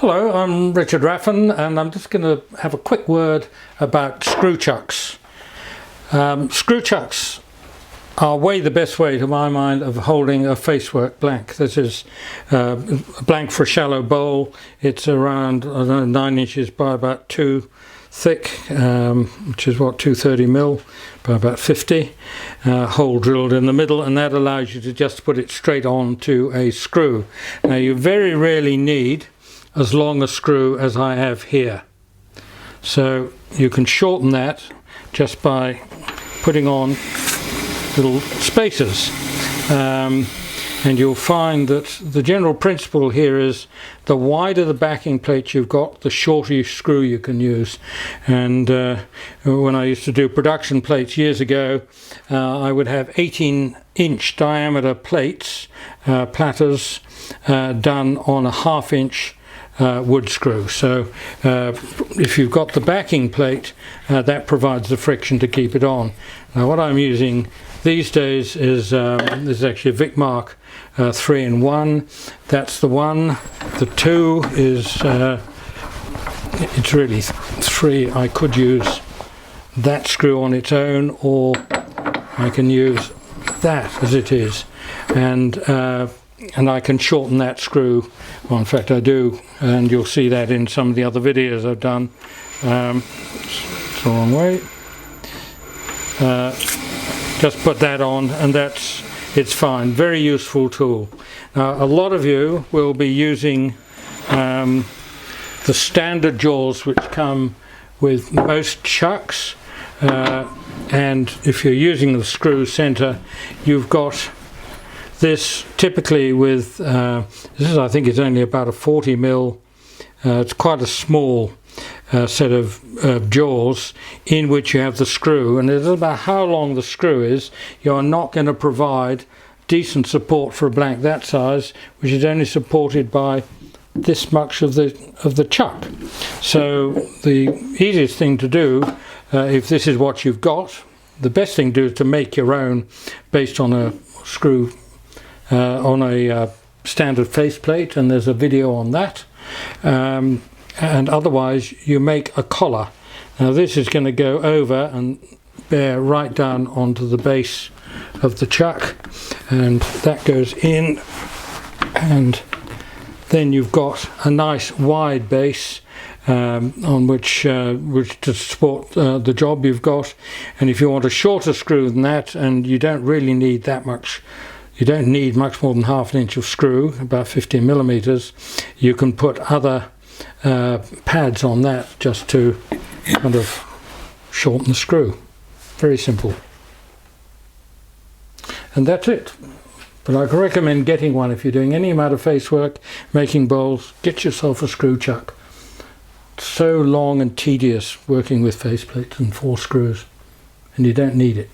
Hello, I'm Richard Raffan, and I'm just going to have a quick word about screw chucks. Screw chucks are the best way, to my mind, of holding a facework blank. This is a blank for a shallow bowl. It's around, I don't know, 9 inches by about 2 thick, which is what, 230 mil by about 50. Hole drilled in the middle, and that allows you to just put it straight on to a screw. Now, you very rarely need as long a screw as I have here, so you can shorten that just by putting on little spacers, and you'll find that the general principle here is the wider the backing plate you've got, the shorter screw you can use. And when I used to do production plates years ago, I would have 18-inch diameter plates, platters, done on a 1/2 inch wood screw. So if you've got the backing plate, that provides the friction to keep it on. Now, what I'm using these days is this is actually a Vicmark 3-in-1. That's the one. The 2 is it's really 3. I could use that screw on its own, or I can use that as it is, and I can shorten that screw. Well, in fact I do, and you'll see that in some of the other videos I've done. It's the wrong way. Just put that on, and it's fine. Very useful tool. Now, a lot of you will be using the standard jaws which come with most chucks, and if you're using the screw center, you've got this typically with this is, I think it's only about a 40 mil. It's quite a small set of jaws in which you have the screw, and it's about how long the screw is. You're not going to provide decent support for a blank that size, which is only supported by this much of the chuck. So the easiest thing to do, if this is what you've got, the best thing to do is to make your own based on a screw on a standard faceplate, and there's a video on that. And otherwise you make a collar. Now, this is going to go over and bear right down onto the base of the chuck, and that goes in, and then you've got a nice wide base on which to support the job you've got. And if you want a shorter screw than that, and you don't really need that much, you don't need much more than 1/2 inch of screw, about 15 millimeters, you can put other pads on that just to kind of shorten the screw. Very simple. And that's it. But I can recommend getting one if you're doing any amount of face work, making bowls. Get yourself a screw chuck. It's so long and tedious working with faceplates and 4 screws, and you don't need it.